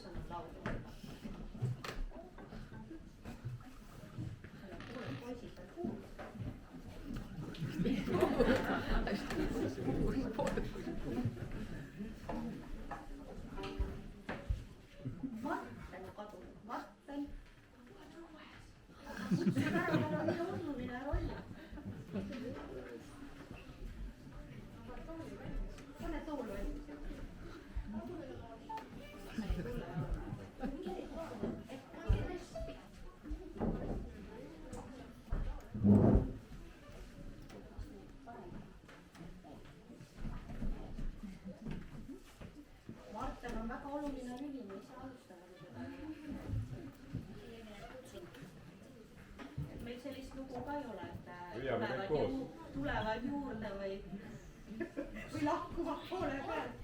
kus on need laulud? Poisid veel kuulavad. Marten on kadunud. Marten. See päeval on oluline roll. Pane tool valmis. Marten on väga oluline lüli, me ei saa alustada seda. Meil sellist lugu ka ei ole, et tulevad juurde või lahkuvad poole pealt.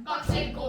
Kaks silku